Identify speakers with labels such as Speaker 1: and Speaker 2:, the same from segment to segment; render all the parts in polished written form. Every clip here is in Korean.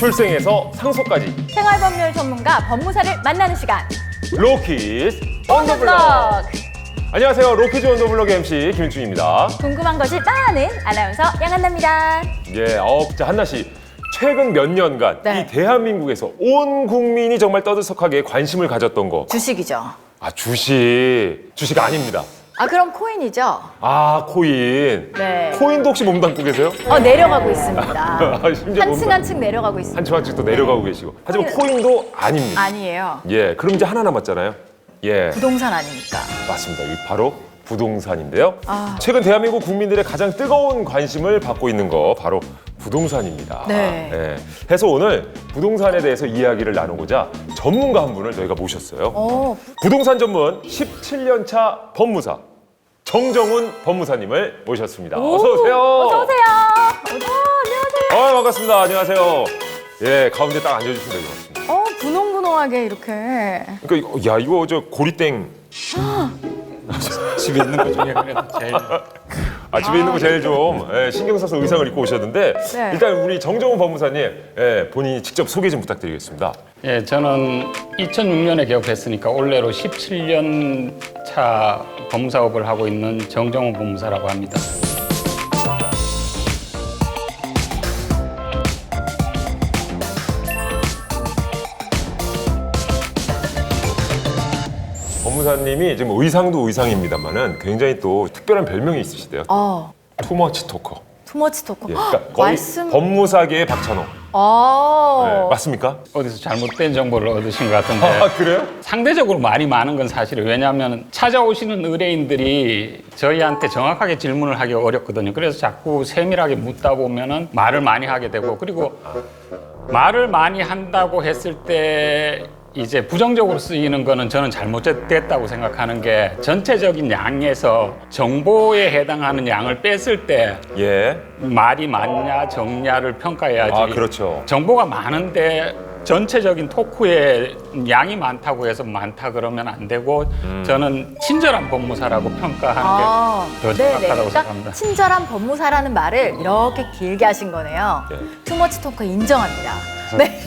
Speaker 1: 출생에서 상속까지
Speaker 2: 생활법률 전문가 법무사를 만나는 시간.
Speaker 1: 로키즈 언더블럭. 안녕하세요. 로키즈 언더블럭의 MC 김윤중입니다.
Speaker 2: 궁금한 것이 많은 아나운서 양한나입니다.
Speaker 1: 예, 진짜 한나 씨. 최근 몇 년간
Speaker 2: 네.
Speaker 1: 이 대한민국에서 온 국민이 정말 떠들썩하게 관심을 가졌던 거.
Speaker 2: 주식이죠.
Speaker 1: 주식 아닙니다.
Speaker 2: 그럼 코인이죠?
Speaker 1: 코인.
Speaker 2: 네.
Speaker 1: 코인도 혹시 몸담고 계세요?
Speaker 2: 내려가고 있습니다.
Speaker 1: 심지어
Speaker 2: 한층 한층 내려가고 있습니다.
Speaker 1: 한층 한층 또 내려가고 계시고. 하지만 코인도 아닙니다.
Speaker 2: 아니에요.
Speaker 1: 예, 그럼 이제 하나 남았잖아요. 예,
Speaker 2: 부동산 아닙니까?
Speaker 1: 맞습니다. 이 바로 부동산인데요.
Speaker 2: 아.
Speaker 1: 최근 대한민국 국민들의 가장 뜨거운 관심을 받고 있는 거 바로 부동산입니다.
Speaker 2: 네.
Speaker 1: 예, 해서 오늘 부동산에 대해서 이야기를 나누고자 전문가 한 분을 저희가 모셨어요. 부동산 전문 17년 차 법무사 정정훈 법무사님을 모셨습니다. 어서 오세요.
Speaker 2: 어서 오세요. 안녕하세요.
Speaker 1: 반갑습니다. 안녕하세요. 예, 가운데 딱 앉아주시면 될 것 같습니다.
Speaker 2: 분홍분홍하게 이렇게.
Speaker 1: 그러니까 이거 저 고리땡.
Speaker 3: 집에 있는 것 중에 그래도 제일
Speaker 1: 집에 있는 거 제일 좀 신경 써서 의상을 입고 오셨는데
Speaker 2: 네.
Speaker 1: 일단 우리 정정훈 법무사님 본인이 직접 소개 좀 부탁드리겠습니다.
Speaker 3: 예, 저는 2006년에 개업했으니까 올해로 17년 차 법무사업을 하고 있는 정정훈 법무사라고 합니다.
Speaker 1: 법무사님이 지금 의상도 의상입니다만은 굉장히 또 특별한 별명이 있으시대요. 투머치 토커.
Speaker 2: 투머치 토커.
Speaker 1: 예, 그러니까 거의 법무사계의 박찬호. 네, 맞습니까?
Speaker 3: 어디서 잘못된 정보를 얻으신 것 같은데
Speaker 1: 그래요?
Speaker 3: 상대적으로 말이 많은 건 사실이에요. 왜냐하면 찾아오시는 의뢰인들이 저희한테 정확하게 질문을 하기 어렵거든요. 그래서 자꾸 세밀하게 묻다 보면은 말을 많이 하게 되고, 그리고 말을 많이 한다고 했을 때 이제 부정적으로 쓰이는 거는 저는 잘못됐다고 생각하는 게, 전체적인 양에서 정보에 해당하는 양을 뺐을 때
Speaker 1: 예.
Speaker 3: 말이 많냐 적냐를 평가해야지.
Speaker 1: 그렇죠.
Speaker 3: 정보가 많은데 전체적인 토크에 양이 많다고 해서 많다 그러면 안 되고, 저는 친절한 법무사라고 평가하는 게 더 정확하다고 생각합니다.
Speaker 2: 친절한 법무사라는 말을 이렇게 길게 하신 거네요.
Speaker 1: 네.
Speaker 2: 투머치 토커 인정합니다. 네.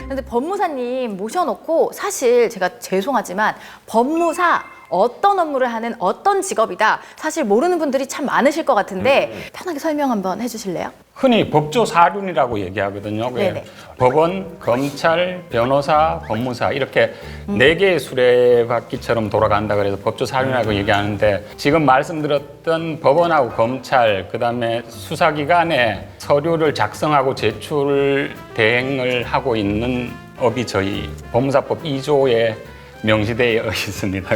Speaker 2: 근데 법무사님 모셔놓고 사실 제가 죄송하지만 법무사 어떤 업무를 하는 어떤 직업이다 사실 모르는 분들이 참 많으실 것 같은데 편하게 설명 한번 해주실래요?
Speaker 3: 흔히 법조 사륜이라고 얘기하거든요.
Speaker 2: 네네.
Speaker 3: 법원, 검찰, 변호사, 법무사 이렇게 네 개의 수레바퀴처럼 돌아간다 그래서 법조 사륜이라고 얘기하는데, 지금 말씀드렸던 법원하고 검찰, 그다음에 수사기관에 서류를 작성하고 제출 대행을 하고 있는 업이 저희 법무사법 2조에 명시되어 있습니다.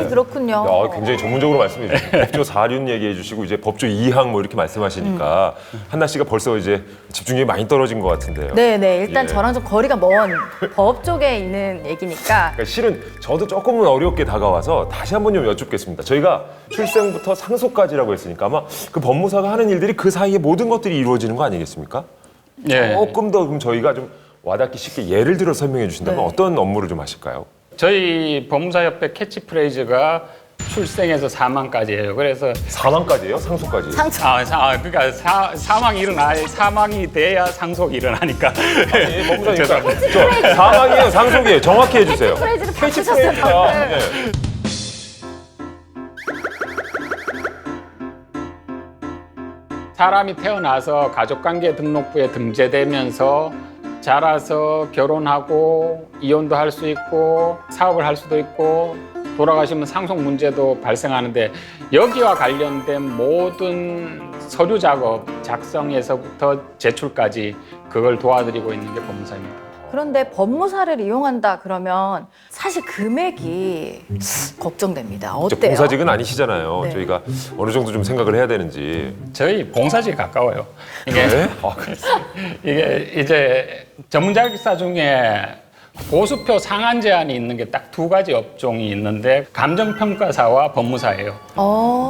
Speaker 2: 그렇군요.
Speaker 1: 굉장히 전문적으로 말씀해 주시고 법조 4륜 얘기해 주시고 이제 법조 2항 뭐 이렇게 말씀하시니까 한나 씨가 벌써 이제 집중력이 많이 떨어진 것 같은데요.
Speaker 2: 네네. 일단
Speaker 1: 예.
Speaker 2: 저랑 좀 거리가 먼 법 쪽에 있는 얘기니까.
Speaker 1: 그러니까 실은 저도 조금은 어렵게 다가와서 다시 한번 좀 여쭙겠습니다. 저희가 출생부터 상속까지라고 했으니까 아마 그 법무사가 하는 일들이 그 사이에 모든 것들이 이루어지는 거 아니겠습니까?
Speaker 3: 예.
Speaker 1: 조금 더 그럼 저희가 좀 와닿기 쉽게 예를 들어 설명해 주신다면
Speaker 2: 네.
Speaker 1: 어떤 업무를 좀 하실까요?
Speaker 3: 저희 법무사협회 캐치프레이즈가 출생에서 사망까지예요. 그래서
Speaker 1: 사망까지예요? 상속까지?
Speaker 3: 그러니까 사망이 돼야 상속이 일어나니까.
Speaker 1: 예, 법무사님
Speaker 3: 죄송합니다.
Speaker 1: 저 사망이에요? 상속이에요? 정확히 해주세요.
Speaker 2: 캐치프레이즈를 바꾸셨어요,
Speaker 1: 캐치프레이즈야.
Speaker 2: 방금.
Speaker 1: 네.
Speaker 3: 사람이 태어나서 가족관계 등록부에 등재되면서 자라서 결혼하고 이혼도 할 수 있고 사업을 할 수도 있고 돌아가시면 상속 문제도 발생하는데, 여기와 관련된 모든 서류 작업 작성에서부터 제출까지 그걸 도와드리고 있는 게 법무사입니다.
Speaker 2: 그런데 법무사를 이용한다 그러면 사실 금액이 걱정됩니다.
Speaker 1: 이제
Speaker 2: 어때요?
Speaker 1: 봉사직은 아니시잖아요.
Speaker 2: 네.
Speaker 1: 저희가 어느 정도 좀 생각을 해야 되는지.
Speaker 3: 저희 봉사직에 가까워요. 이게
Speaker 1: 네?
Speaker 3: 이게 이제 전문 자격사 중에 보수표 상한 제한이 있는 게 딱 두 가지 업종이 있는데, 감정평가사와 법무사예요.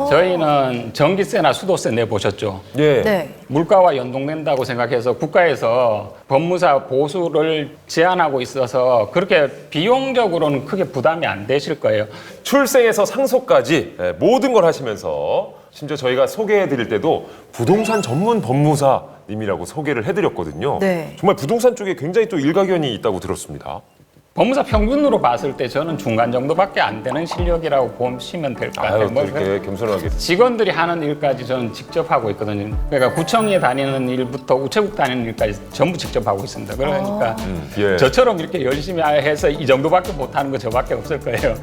Speaker 3: 저희는 전기세나 수도세 내보셨죠?
Speaker 1: 예.
Speaker 2: 네.
Speaker 3: 물가와 연동된다고 생각해서 국가에서 법무사 보수를 제한하고 있어서 그렇게 비용적으로는 크게 부담이 안 되실 거예요.
Speaker 1: 출생에서 상속까지 모든 걸 하시면서 심지어 저희가 소개해드릴 때도 부동산 전문 법무사님이라고 소개를 해드렸거든요.
Speaker 2: 네.
Speaker 1: 정말 부동산 쪽에 굉장히 또 일가견이 있다고 들었습니다.
Speaker 3: 법무사 평균으로 봤을 때 저는 중간 정도밖에 안 되는 실력이라고 보시면 될 것 같아요.
Speaker 1: 아유, 또 이렇게 겸손하게.
Speaker 3: 직원들이 하는 일까지 저는 직접 하고 있거든요. 그러니까 구청에 다니는 일부터 우체국 다니는 일까지 전부 직접 하고 있습니다. 그러니까
Speaker 1: 예.
Speaker 3: 저처럼 이렇게 열심히 해서 이 정도밖에 못하는 거 저밖에 없을 거예요.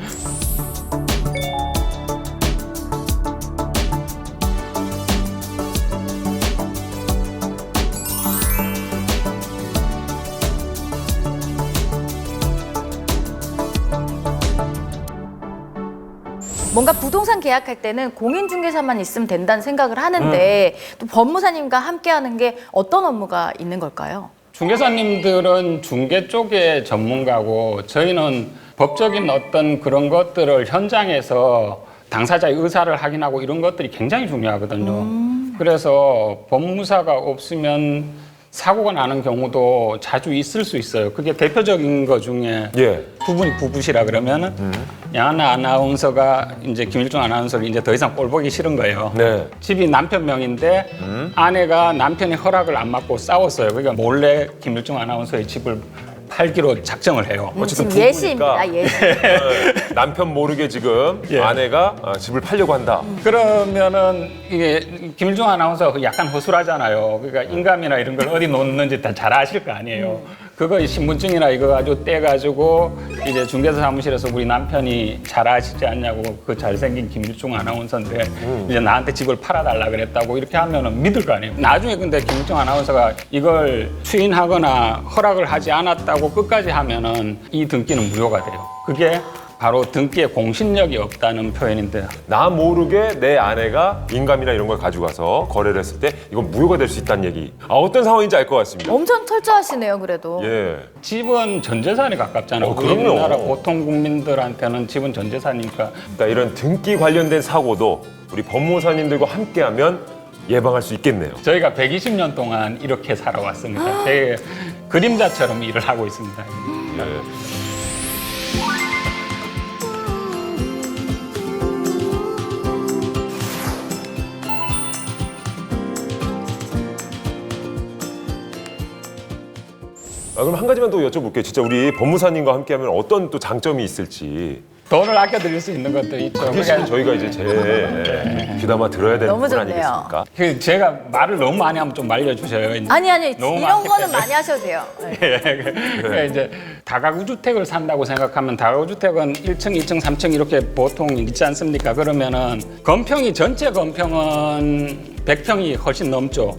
Speaker 2: 뭔가 부동산 계약할 때는 공인중개사만 있으면 된다는 생각을 하는데 또 법무사님과 함께하는 게 어떤 업무가 있는 걸까요?
Speaker 3: 중개사님들은 중개 쪽의 전문가고 저희는 법적인 어떤 그런 것들을 현장에서 당사자의 의사를 확인하고 이런 것들이 굉장히 중요하거든요. 그래서 법무사가 없으면 사고가 나는 경우도 자주 있을 수 있어요. 그게 대표적인 것 중에
Speaker 1: 예.
Speaker 3: 두 분이 부부시라 그러면은 양하나 아나운서가 이제 김일중 아나운서를 이제 더 이상 꼴 보기 싫은 거예요.
Speaker 1: 네.
Speaker 3: 집이 남편 명인데 아내가 남편의 허락을 안 받고 싸웠어요. 그러니까 몰래 김일중 아나운서의 집을 팔기로 작정을 해요.
Speaker 1: 어쨌든
Speaker 2: 지금 예시입니다.
Speaker 1: 부부니까
Speaker 2: 예시.
Speaker 1: 남편 모르게 지금
Speaker 3: 예.
Speaker 1: 아내가 집을 팔려고 한다.
Speaker 3: 그러면은 이게 김일중 아나운서 약간 허술하잖아요. 그러니까 인감이나 이런 걸 어디 놓는지 다 잘 아실 거 아니에요. 그거 신분증이나 이거 가지고 떼가지고 이제 중개사 사무실에서 우리 남편이 잘 아시지 않냐고 그 잘생긴 김일중 아나운서인데 이제 나한테 집을 팔아달라 그랬다고 이렇게 하면은 믿을 거 아니에요. 나중에 근데 김일중 아나운서가 이걸 추인하거나 허락을 하지 않았다고 끝까지 하면은 이 등기는 무효가 돼요. 그게 바로 등기에 공신력이 없다는 표현인데
Speaker 1: 나 모르게 내 아내가 인감이나 이런 걸 가져가서 거래를 했을 때 이건 무효가 될 수 있다는 얘기. 어떤 상황인지 알 것 같습니다.
Speaker 2: 엄청 철저하시네요, 그래도.
Speaker 1: 예.
Speaker 3: 집은 전 재산에 가깝잖아요.
Speaker 1: 그럼요.
Speaker 3: 우리나라 보통 국민들한테는 집은 전 재산이니까
Speaker 1: 그러니까 이런 등기 관련된 사고도 우리 법무사님들과 함께하면 예방할 수 있겠네요.
Speaker 3: 저희가 120년 동안 이렇게 살아왔습니다. 되게 그림자처럼 일을 하고 있습니다.
Speaker 1: 예. 그럼 한 가지만 더 여쭤볼게요. 진짜 우리 법무사님과 함께하면 어떤 또 장점이 있을지.
Speaker 3: 돈을 아껴드릴 수 있는 것도 있죠.
Speaker 1: 그게
Speaker 3: 그러니까
Speaker 1: 저희가 이제 제일 귀담아 들어야 되는
Speaker 2: 너무
Speaker 1: 부분
Speaker 2: 좋네요.
Speaker 1: 아니겠습니까?
Speaker 3: 그 제가 말을 너무 많이 하면 좀 말려주셔요.
Speaker 2: 아니,
Speaker 3: 너무
Speaker 2: 이런
Speaker 3: 많기
Speaker 2: 거는
Speaker 3: 때문에.
Speaker 2: 많이 하셔도 돼요. 네.
Speaker 3: 그러니까 이제 다가구 주택을 산다고 생각하면 다가구 주택은 1층, 2층, 3층 이렇게 보통 있지 않습니까? 그러면은 건평이 전체 건평은 100평이 훨씬 넘죠.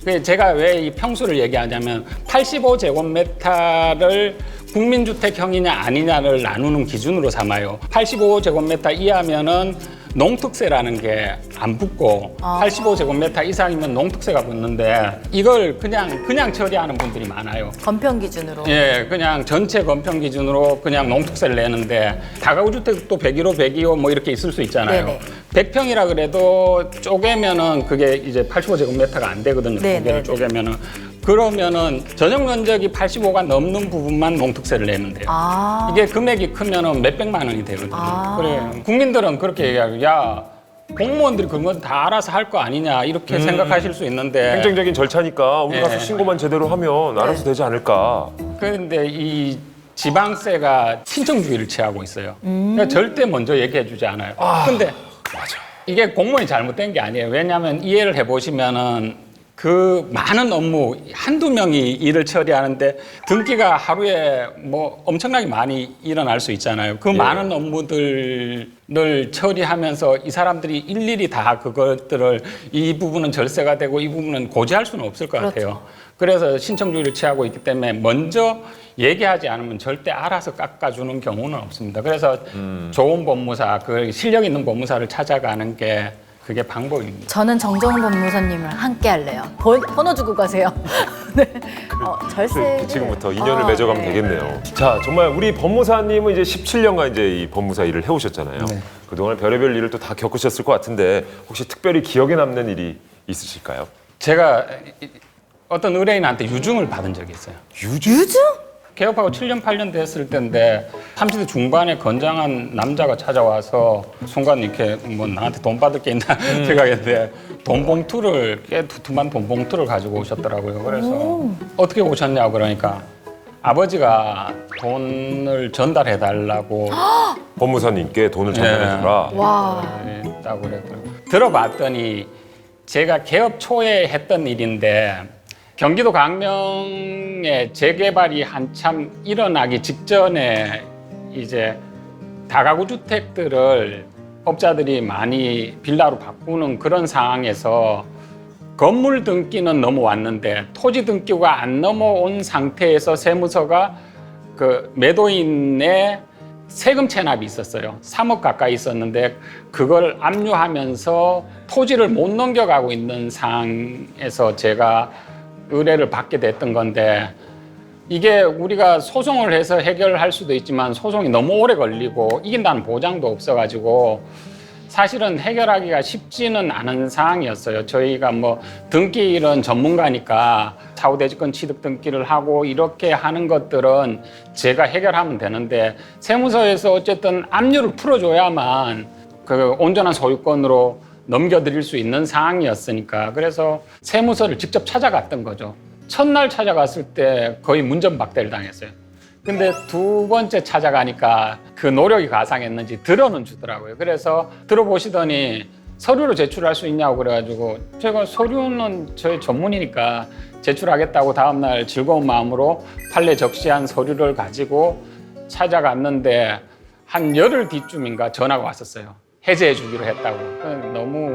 Speaker 3: 그래서 제가 왜 이 평수를 얘기하냐면 85제곱미터를 국민주택형이냐 아니냐를 나누는 기준으로 삼아요. 85제곱미터 이하면은 농특세라는 게 안 붙고 85제곱미터 이상이면 농특세가 붙는데 이걸 그냥 처리하는 분들이 많아요.
Speaker 2: 건평 기준으로.
Speaker 3: 예, 그냥 전체 건평 기준으로 그냥 농특세를 내는데 다가구 주택도 101호, 102호 뭐 이렇게 있을 수 있잖아요.
Speaker 2: 네네.
Speaker 3: 100평이라 그래도 쪼개면은 그게 이제 85제곱미터가 안 되거든요.
Speaker 2: 네네.
Speaker 3: 두 개를 쪼개면은. 그러면은 전용 면적이 85가 넘는 부분만 농특세를 내면 돼요.
Speaker 2: 아.
Speaker 3: 이게 금액이 크면은 몇백만 원이 되거든요.
Speaker 2: 아.
Speaker 3: 그래. 국민들은 그렇게 얘기하고 야, 공무원들이 그런 건 다 알아서 할 거 아니냐 이렇게 생각하실 수 있는데
Speaker 1: 행정적인 절차니까 우리 가서
Speaker 3: 예.
Speaker 1: 신고만 제대로 하면 알아서 되지 않을까.
Speaker 3: 그런데 이 지방세가 신청주의를 취하고 있어요. 그러니까 절대 먼저 얘기해 주지 않아요. 근데
Speaker 1: 맞아.
Speaker 3: 이게 공무원이 잘못된 게 아니에요. 왜냐하면 이해를 해보시면은 그 많은 업무 한두 명이 일을 처리하는데 등기가 하루에 뭐 엄청나게 많이 일어날 수 있잖아요. 그 많은 업무들을 처리하면서 이 사람들이 일일이 다 그것들을 이 부분은 절세가 되고 이 부분은 고지할 수는 없을 것 같아요. 그래서 신청주의를 취하고 있기 때문에 먼저 얘기하지 않으면 절대 알아서 깎아주는 경우는 없습니다. 그래서 좋은 법무사, 그 실력 있는 법무사를 찾아가는 게 그게 방법입니다.
Speaker 2: 저는 정정훈 법무사님을 함께 할래요. 번호 주고 가세요. 네. 절세.
Speaker 1: 지금부터 인연을 맺어가면 되겠네요. 자, 정말 우리 법무사님은 이제 17년간 이제 이 법무사 일을 해오셨잖아요.
Speaker 3: 네.
Speaker 1: 그동안 별의별 일을 또 다 겪으셨을 것 같은데 혹시 특별히 기억에 남는 일이 있으실까요?
Speaker 3: 제가 어떤 의뢰인한테 유증을 받은 적이 있어요.
Speaker 2: 유증?
Speaker 3: 개업하고 7년, 8년 됐을 때인데 30대 중반에 건장한 남자가 찾아와서 순간 이렇게 뭐 나한테 돈 받을 게 있나 생각했는데 돈 봉투를 꽤 두툼한 돈 봉투를 가지고 오셨더라고요. 그래서 어떻게 오셨냐고 그러니까 아버지가 돈을 전달해 달라고
Speaker 1: 법무사님께 돈을 전달해주라.
Speaker 2: 와.
Speaker 3: 했다고 그랬더라고요. 들어봤더니 제가 개업 초에 했던 일인데 경기도 강명의 재개발이 한참 일어나기 직전에 이제 다가구 주택들을 업자들이 많이 빌라로 바꾸는 그런 상황에서 건물 등기는 넘어왔는데 토지 등기가 안 넘어온 상태에서 세무서가 그 매도인의 세금 체납이 있었어요. 3억 가까이 있었는데 그걸 압류하면서 토지를 못 넘겨가고 있는 상황에서 제가 의뢰를 받게 됐던 건데 이게 우리가 소송을 해서 해결할 수도 있지만 소송이 너무 오래 걸리고 이긴다는 보장도 없어가지고 사실은 해결하기가 쉽지는 않은 상황이었어요. 저희가 뭐 등기 이런 전문가니까 사후대지권 취득 등기를 하고 이렇게 하는 것들은 제가 해결하면 되는데 세무서에서 어쨌든 압류를 풀어줘야만 그 온전한 소유권으로 넘겨드릴 수 있는 상황이었으니까 그래서 세무서를 직접 찾아갔던 거죠. 첫날 찾아갔을 때 거의 문전박대를 당했어요. 근데 두 번째 찾아가니까 그 노력이 가상했는지 들어는 주더라고요. 그래서 들어보시더니 서류로 제출할 수 있냐고 그래가지고 제가 서류는 저희 전문이니까 제출하겠다고 다음날 즐거운 마음으로 판례 적시한 서류를 가지고 찾아갔는데 한 열흘 뒤쯤인가 전화가 왔었어요. 해제해 주기로 했다고.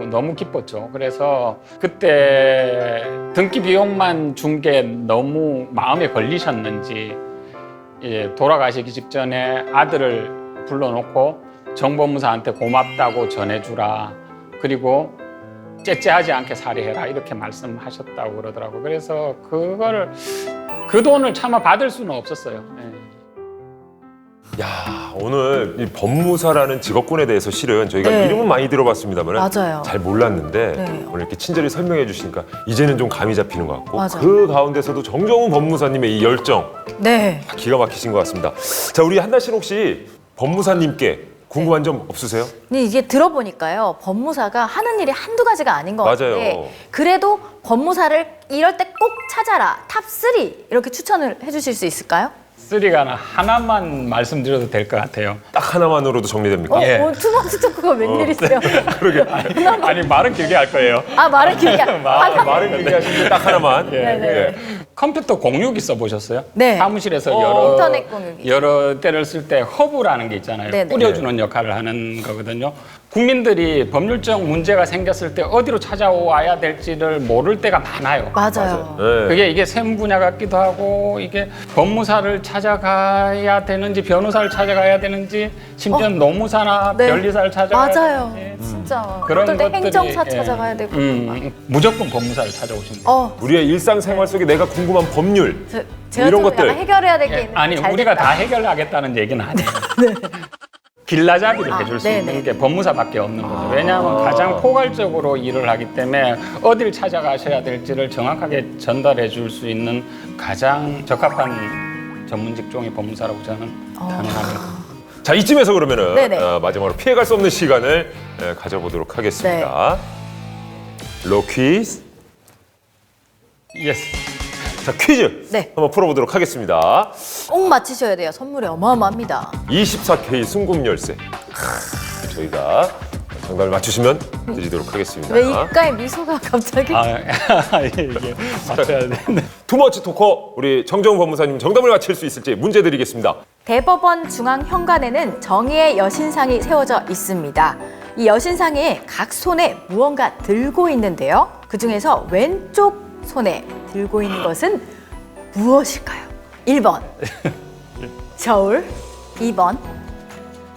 Speaker 3: 너무 기뻤죠. 그래서 그때 등기 비용만 준 게 너무 마음에 걸리셨는지 돌아가시기 직전에 아들을 불러놓고 정법무사한테 고맙다고 전해주라. 그리고 째째하지 않게 살해해라. 이렇게 말씀하셨다고 그러더라고요. 그래서 그 돈을 차마 받을 수는 없었어요.
Speaker 1: 야, 오늘 이 법무사라는 직업군에 대해서 실은 저희가
Speaker 2: 네.
Speaker 1: 이름은 많이 들어봤습니다만
Speaker 2: 맞아요.
Speaker 1: 잘 몰랐는데
Speaker 2: 네.
Speaker 1: 오늘 이렇게 친절히 설명해 주시니까 이제는 좀 감이 잡히는 것 같고
Speaker 2: 맞아요.
Speaker 1: 그 가운데서도 정정훈 법무사님의 이 열정
Speaker 2: 네.
Speaker 1: 기가 막히신 것 같습니다. 자, 우리 한나 씨는 혹시 법무사님께 궁금한 점 없으세요?
Speaker 2: 근데 이게 들어보니까요, 법무사가 하는 일이 한두 가지가 아닌 것
Speaker 1: 맞아요.
Speaker 2: 같은데 그래도 법무사를 이럴 때 꼭 찾아라, 탑3 이렇게 추천을 해주실 수 있을까요?
Speaker 3: 쓰리가 하나만 말씀드려도 될 것 같아요.
Speaker 1: 딱 하나만으로도 정리됩니까?
Speaker 3: 예.
Speaker 2: 투머치 토크가 웬일이세요?
Speaker 1: 그러게.
Speaker 3: 아니 말은 길게 할 거예요.
Speaker 2: 아, 말은 길게. 하나.
Speaker 1: 말은 길게 하시는데 딱 하나만.
Speaker 2: 네네.
Speaker 1: 예.
Speaker 3: 컴퓨터 공유기 써보셨어요?
Speaker 2: 네.
Speaker 3: 사무실에서
Speaker 2: 인터넷 공유기.
Speaker 3: 여러 때를 쓸 때 허브라는 게 있잖아요.
Speaker 2: 네네.
Speaker 3: 뿌려주는 역할을 하는 거거든요. 국민들이 법률적 문제가 생겼을 때 어디로 찾아와야 될지를 모를 때가 많아요.
Speaker 2: 맞아요.
Speaker 1: 네.
Speaker 3: 이게 세무 분야 같기도 하고 이게 법무사를 찾아가야 되는지 변호사를 찾아가야 되는지 심지어 노무사나
Speaker 2: 네.
Speaker 3: 변리사를 찾아가야
Speaker 2: 맞아요.
Speaker 3: 되는지
Speaker 2: 진짜.
Speaker 3: 그런
Speaker 2: 어떨 때
Speaker 3: 것들이
Speaker 2: 행정사
Speaker 3: 예.
Speaker 2: 찾아가야 되고.
Speaker 3: 무조건 법무사를 찾아오시면 돼요.
Speaker 1: 우리의 일상생활 속에 내가 궁금한 법률
Speaker 2: 제가
Speaker 1: 이런
Speaker 2: 좀
Speaker 1: 것들.
Speaker 2: 약간 해결해야 될 게
Speaker 3: 예,
Speaker 2: 있는데
Speaker 3: 아니
Speaker 2: 잘
Speaker 3: 우리가
Speaker 2: 됐다.
Speaker 3: 다 해결하겠다는 얘기는 아니에요. 길라잡이를 해줄 수
Speaker 2: 네네.
Speaker 3: 있는 게 법무사밖에 없는 거죠. 왜냐하면 가장 포괄적으로 일을 하기 때문에 어딜 찾아가셔야 될지를 정확하게 전달해 줄 수 있는 가장 적합한 전문 직종이 법무사라고 저는 단언합니다.
Speaker 1: 자, 이쯤에서 그러면은
Speaker 2: 네네.
Speaker 1: 마지막으로 피해갈 수 없는 시간을 가져보도록 하겠습니다. 로퀴즈.
Speaker 3: 예스.
Speaker 1: 자, 퀴즈
Speaker 2: 네.
Speaker 1: 한번 풀어보도록 하겠습니다.
Speaker 2: 꼭 맞히셔야 돼요. 선물이 어마어마합니다.
Speaker 1: 24K 순금 열쇠. 저희가 정답을 맞추시면 드리도록 하겠습니다.
Speaker 2: 왜 입가에 미소가 갑자기?
Speaker 3: 이게 맞춰야 되는데.
Speaker 1: 투머치 토커 우리 정정훈 법무사님 정답을 맞힐 수 있을지 문제 드리겠습니다.
Speaker 2: 대법원 중앙 현관에는 정의의 여신상이 세워져 있습니다. 이 여신상에 각 손에 무언가 들고 있는데요. 그 중에서 왼쪽 손에 들고 있는 것은 무엇일까요? 1번 저울, 2번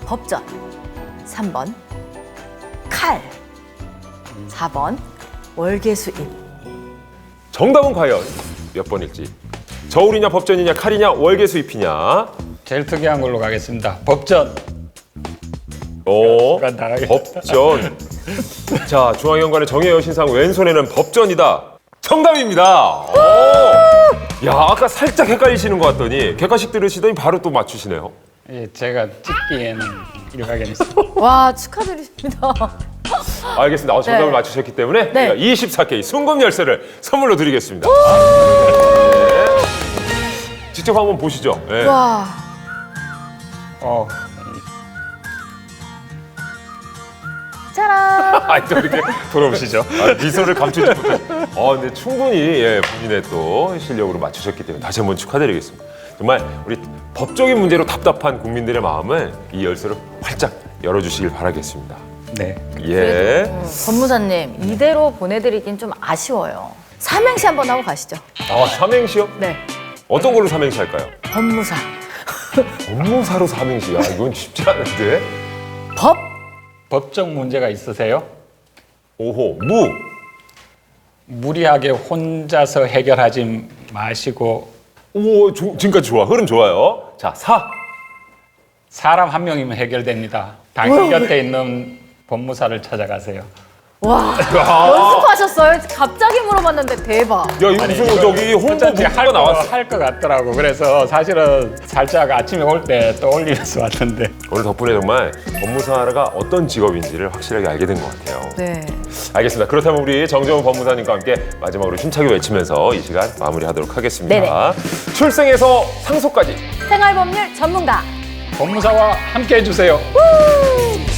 Speaker 2: 법전, 3번 칼, 4번 월계수입.
Speaker 1: 정답은 과연 몇 번일지. 저울이냐 법전이냐 칼이냐 월계수입이냐.
Speaker 3: 제일 특이한 걸로 가겠습니다. 법전.
Speaker 1: 오,
Speaker 3: 누가 나가겠다.
Speaker 1: 법전. 자, 중앙현관의 정의의 여신상 왼손에는 법전이다. 정답입니다. 오. 야, 아까 살짝 헷갈리시는 것 같더니 객관식 들으시더니 바로 또 맞추시네요.
Speaker 3: 예, 제가 찍기에는 일가견 있습니다.
Speaker 2: 와, 축하드립니다.
Speaker 1: 알겠습니다. 정답을
Speaker 2: 네.
Speaker 1: 맞추셨기 때문에
Speaker 2: 네.
Speaker 1: 제가 24K 순금 열쇠를 선물로 드리겠습니다. 네. 직접 한번 보시죠. 네.
Speaker 2: 와,
Speaker 3: 어,
Speaker 2: 짜란.
Speaker 1: 아, 또 이렇게 돌아오시죠. 미소를 감추지 못해. 근데 충분히 본인의 또 실력으로 맞추셨기 때문에 다시 한번 축하드리겠습니다. 정말 우리 법적인 문제로 답답한 국민들의 마음을 이 열쇠로 활짝 열어주시길 바라겠습니다.
Speaker 3: 네.
Speaker 1: 예.
Speaker 2: 법무사님, 이대로 보내드리긴 좀 아쉬워요. 삼행시 한번 하고 가시죠.
Speaker 1: 삼행시요?
Speaker 2: 네,
Speaker 1: 어떤 걸로 삼행시 할까요?
Speaker 2: 법무사.
Speaker 1: 법무사로 삼행시야. 이건 쉽지 않은데.
Speaker 2: 법,
Speaker 3: 법적 문제가 있으세요?
Speaker 1: 오호, 무.
Speaker 3: 무리하게 혼자서 해결하지 마시고
Speaker 1: 오, 지금까지 좋아. 흐름 좋아요. 자, 사.
Speaker 3: 사람 한 명이면 해결됩니다. 당신 곁에 있는 법무사를 찾아가세요.
Speaker 2: 와, 연습하셨어요? 갑자기 물어봤는데 대박.
Speaker 1: 야, 이거 무슨 저기 홍보 문구가 나왔어.
Speaker 3: 할것 같더라고. 그래서 사실은 살짝 아침에 올 때 떠올리면서 왔는데
Speaker 1: 오늘 덕분에 정말 법무사가 어떤 직업인지를 확실하게 알게 된 것 같아요.
Speaker 2: 네.
Speaker 1: 알겠습니다. 그렇다면 우리 정정훈 법무사님과 함께 마지막으로 힘차게 외치면서 이 시간 마무리하도록 하겠습니다. 출생에서 상속까지.
Speaker 2: 생활법률 전문가.
Speaker 3: 법무사와 함께 해주세요.
Speaker 2: 우!